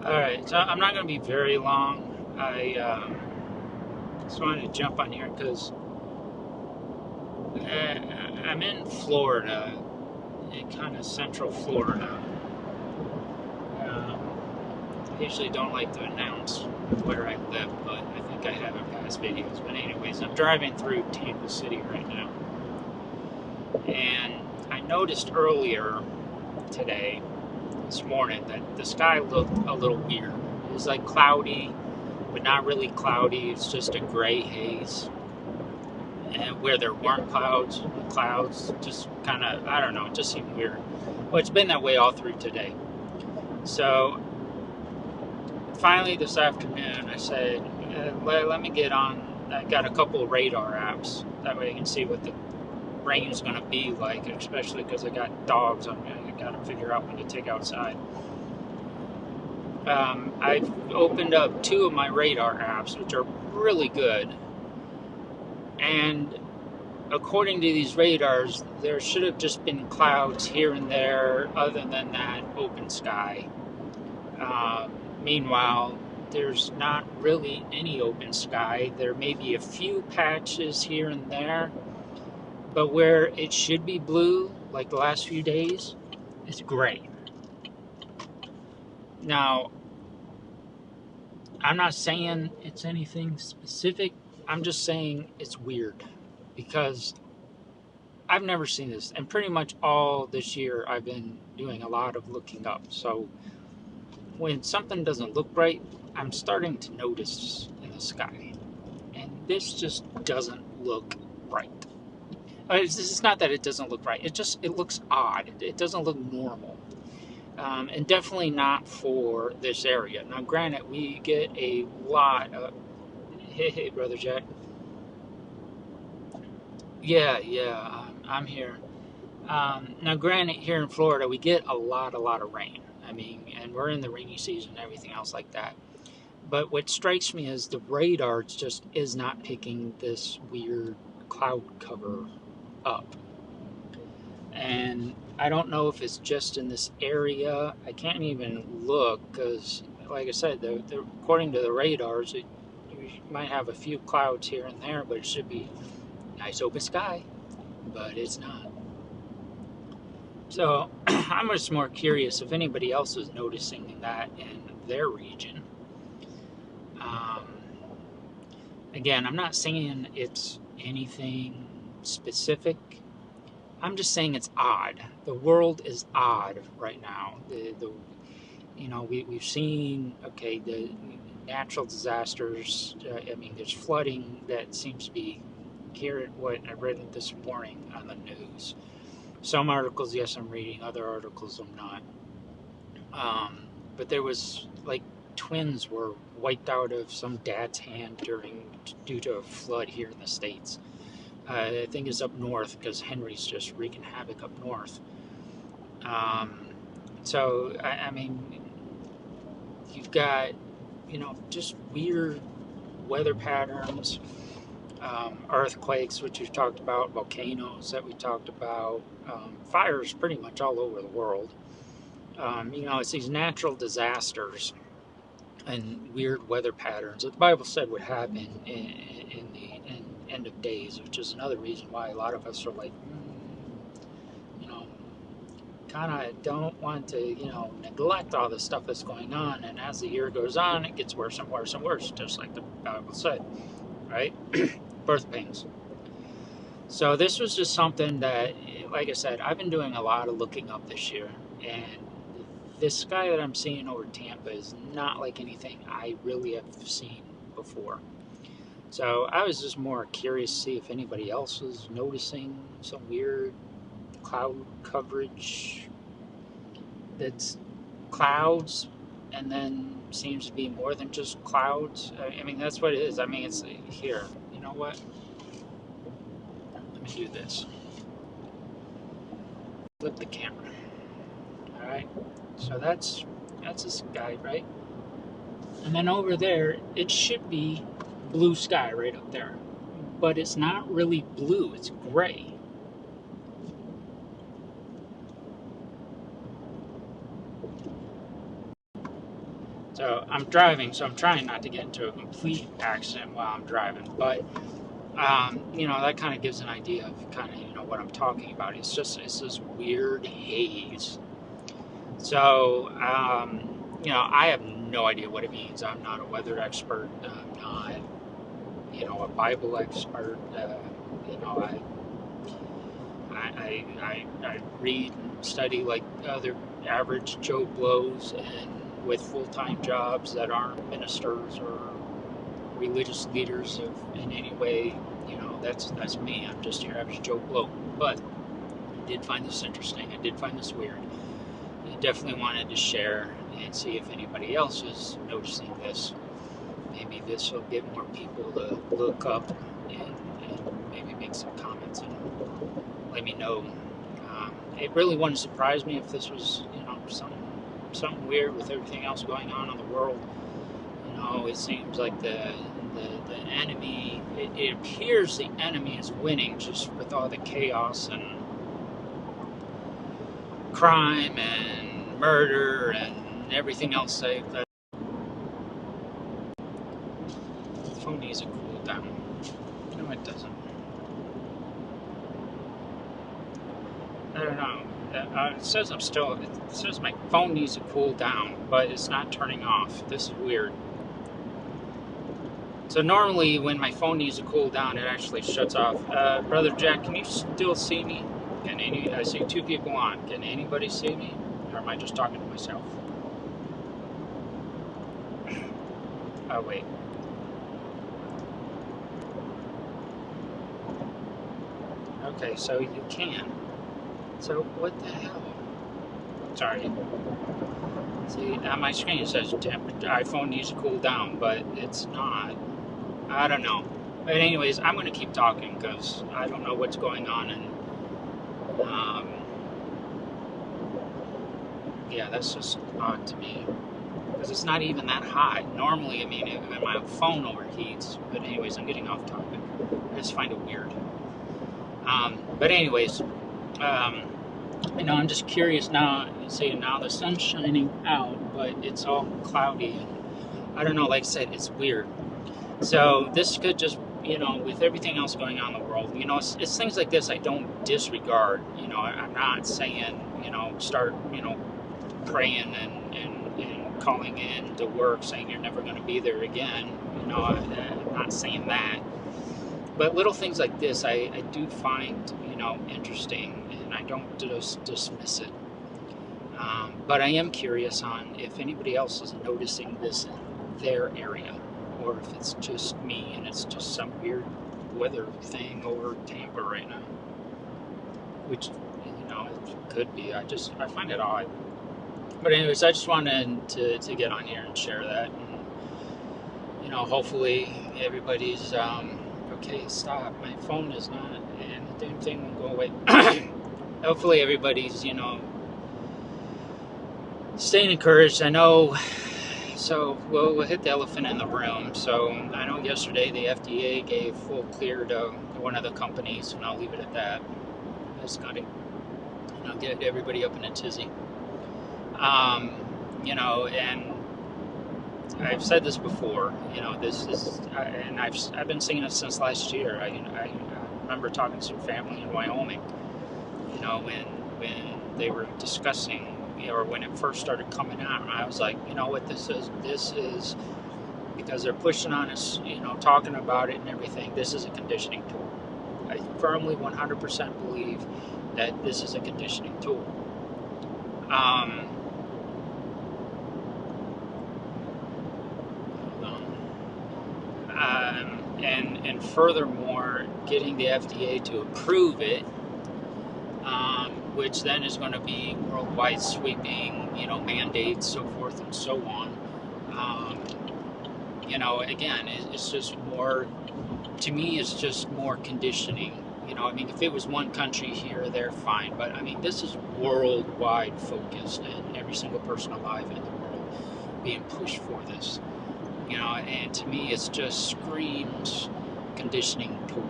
Alright, so I'm not going to be very long. I just wanted to jump on here because I'm in Florida, in kind of central Florida. I usually don't like to announce where I live, but I think I have in past videos. But anyways, I'm driving through Tampa City right now. And I noticed earlier today, this morning, that the sky looked a little weird. It was like cloudy, but not really cloudy. It's just a gray haze. And where there weren't clouds, the clouds just kind of, I don't know, it just seemed weird. Well, it's been that way all through today. So finally this afternoon, I said, let me get on. I got a couple of radar apps. That way I can see what the rain's going to be like, especially because I got dogs. I got to figure out when to take outside. I've opened up two of my radar apps, which are really good. And according to these radars, there should have just been clouds here and there, other than that open sky. Meanwhile, there's not really any open sky. There may be a few patches here and there, but where it should be blue, like the last few days, it's gray. Now, I'm not saying it's anything specific. I'm just saying it's weird because I've never seen this, and pretty much all this year I've been doing a lot of looking up. So when something doesn't look right, I'm starting to notice in the sky, and this just doesn't look right. It's not that it doesn't look right. It looks odd. It doesn't look normal, and definitely not for this area. Now, granted, we get a lot of hey, brother Jack. Yeah, I'm here. Now, granted, here in Florida, we get a lot of rain. I mean, and we're in the rainy season and everything else like that. But what strikes me is the radar just is not picking this weird cloud cover up. And I don't know if it's just in this area. I can't even look because, like I said, according to the radars, you might have a few clouds here and there, but it should be nice open sky. But it's not. So I'm just more curious if anybody else is noticing that in their region. Um, Again, I'm not saying it's anything specific. I'm just saying it's odd. The world is odd right now. We've seen, okay, the natural disasters. I mean, there's flooding that seems to be here. What I read it this morning on the news. Some articles, yes, I'm reading. Other articles, I'm not. But there was like twins were wiped out of some dad's hand due to a flood here in the States. I think it's up north because Henry's just wreaking havoc up north. So I mean, you've got just weird weather patterns, earthquakes, which we've talked about, volcanoes that we talked about, fires pretty much all over the world. It's these natural disasters and weird weather patterns that the Bible said would happen in the end of days, which is another reason why a lot of us are like, kind of don't want to, neglect all the stuff that's going on. And as the year goes on, it gets worse and worse and worse, just like the Bible said, right? Birth pains. So this was just something that, like I said, I've been doing a lot of looking up this year, and this sky that I'm seeing over Tampa is not like anything I really have seen before. So I was just more curious to see if anybody else was noticing some weird cloud coverage that's clouds and then seems to be more than just clouds. I mean, that's what it is. I mean, it's here. You know what? Let me do this. Flip the camera. All right. So that's the sky, right? And then over there, it should be blue sky right up there. But it's not really blue, it's gray. So I'm driving, so I'm trying not to get into a complete accident while I'm driving. But that kind of gives an idea of kind of what I'm talking about. It's this weird haze. So I have no idea what it means. I'm not a weather expert. I'm not a Bible expert. You know, I read and study like other average Joe Blows, and with full-time jobs that aren't ministers or religious leaders in any way. That's me. I'm just your average Joe Blow. But I did find this interesting. I did find this weird. I definitely wanted to share and see if anybody else is noticing this. Maybe this will get more people to look up and maybe make some comments and let me know. It really wouldn't surprise me if this was, something weird with everything else going on in the world. It seems like the enemy. It appears the enemy is winning just with all the chaos and crime and murder and everything else. The phone needs to cool down. No, it doesn't. I don't know. It says it says my phone needs to cool down, but it's not turning off. This is weird. So normally when my phone needs to cool down, it actually shuts off. Brother Jack, can you still see me? I see 2 people on. Can anybody see me? Or am I just talking to myself? Oh, wait. Okay, so you can. So what the hell? Sorry. See, on my screen it says iPhone needs to cool down, but it's not. I don't know. But anyways, I'm going to keep talking because I don't know what's going on. And yeah, that's just odd to me. Because it's not even that hot. Normally, I mean, my phone overheats. But anyways, I'm getting off topic. I just find it weird. But anyways, I'm just curious now. Now the sun's shining out, but it's all cloudy. And I don't know. Like I said, it's weird. So this could just, with everything else going on in the world, it's things like this I don't disregard. I'm not saying, start, praying and calling in to work saying you're never going to be there again. I'm not saying that. But little things like this I do find, interesting, and I don't just dismiss it. But I am curious on if anybody else is noticing this in their area, or if it's just me and it's just some weird weather thing over Tampa right now. Which, it could be. I find it odd. But anyways, I just wanted to get on here and share that. And, hopefully everybody's, okay, stop. My phone is not, and the damn thing won't go away. Hopefully everybody's, staying encouraged. I know. So we'll hit the elephant in the room. So I know yesterday the FDA gave full clear to one of the companies, and I'll leave it at that. It's got to, get everybody up in a tizzy. And I've said this before. This is, and I've been saying it since last year. I remember talking to some family in Wyoming. When they were discussing, or when it first started coming out, I was like, what this is? This is because they're pushing on us, talking about it and everything. This is a conditioning tool. I firmly 100% believe that this is a conditioning tool. And furthermore, getting the FDA to approve it, which then is going to be worldwide sweeping, mandates, so forth and so on. Again, it's just more, to me, it's just more conditioning. If it was one country here or there, fine. But, this is worldwide focused, and every single person alive in the world being pushed for this. And to me, it's just screams conditioning tool.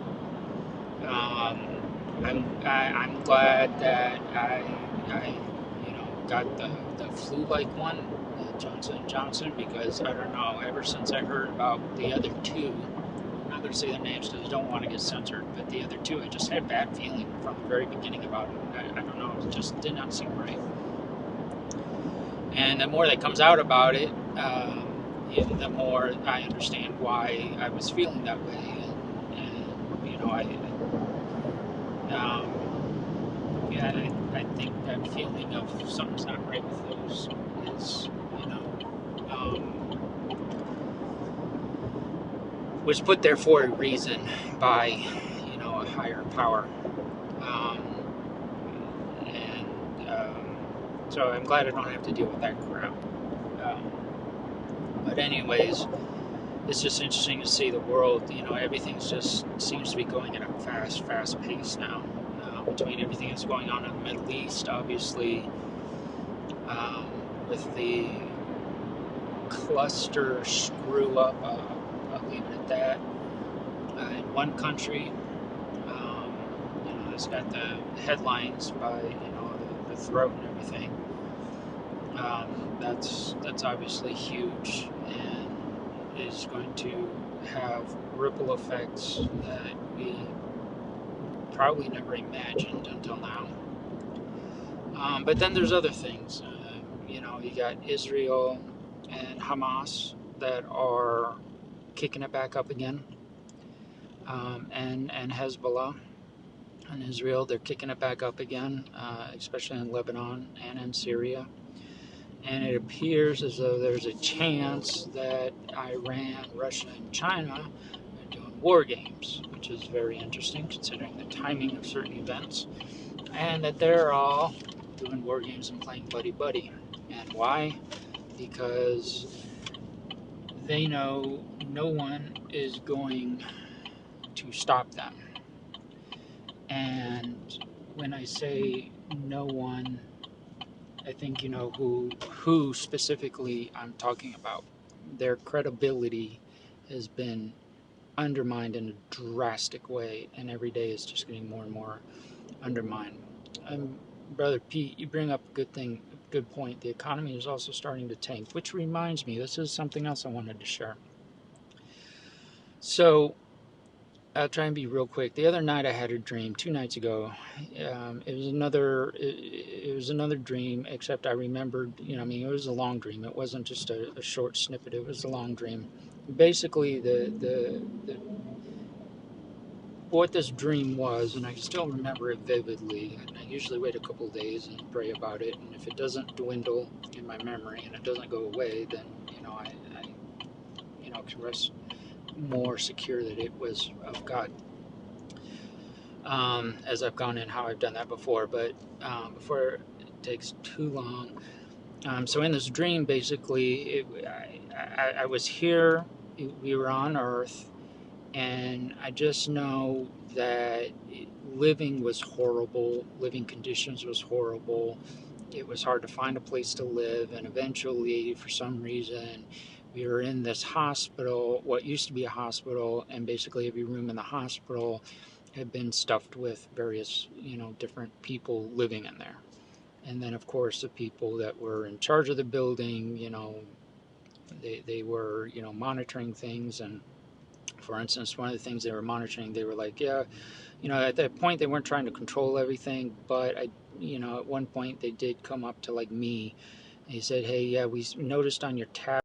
I'm glad that I got the flu-like one. Johnson & Johnson, because I don't know, ever since I heard about the other two, I'm not going to say their names because I don't want to get censored, but the other two, I just had a bad feeling from the very beginning about it. I don't know, it just did not seem right. And the more that comes out about it, the more I understand why I was feeling that way. And you know, I think that feeling of something's not right with those is, you know, was put there for a reason by, you know, a higher power. So I'm glad I don't have to deal with that crap. But anyways, it's just interesting to see the world. You know, everything's just seems to be going at a fast pace now. Between everything that's going on in the Middle East, obviously, with the cluster screw up, I'll leave it at that. In one country, you know, it's got the headlines by, you know, the throat and everything. That's obviously huge and is going to have ripple effects that we probably never imagined until now. But then there's other things. You know, you got Israel and Hamas that are kicking it back up again, and Hezbollah and Israel, they're kicking it back up again, especially in Lebanon and in Syria. And it appears as though there's a chance that Iran, Russia, and China are doing war games, which is very interesting considering the timing of certain events, and that they're all doing war games and playing buddy-buddy. And why? Because they know no one is going to stop them. And when I say no one, I think you know who specifically I'm talking about. Their credibility has been undermined in a drastic way, and every day is just getting more and more undermined. Brother Pete, you bring up a good point. The economy is also starting to tank, which reminds me, this is something else I wanted to share. So I'll try and be real quick. The other night I had a dream, 2 nights ago. It was another dream, except I remembered, you know, I mean, it was a long dream. It wasn't just a short snippet. It was a long dream. Basically, what this dream was, and I still remember it vividly, and I usually wait a couple of days and pray about it, and if it doesn't dwindle in my memory and it doesn't go away, then, you know, I you know, can rest more secure that it was of God. As I've gone in how I've done that before, but before it takes too long. So in this dream, basically, I was here, we were on Earth, and I just know that living was horrible, living conditions was horrible. It was hard to find a place to live, and eventually, for some reason, we were in this hospital, what used to be a hospital, and basically every room in the hospital had been stuffed with various, you know, different people living in there. And then, of course, the people that were in charge of the building, you know, they were, you know, monitoring things. And for instance, one of the things they were monitoring, they were like, yeah, you know, at that point they weren't trying to control everything, but you know, at one point they did come up to like me. And he said, hey, yeah, we noticed on your tab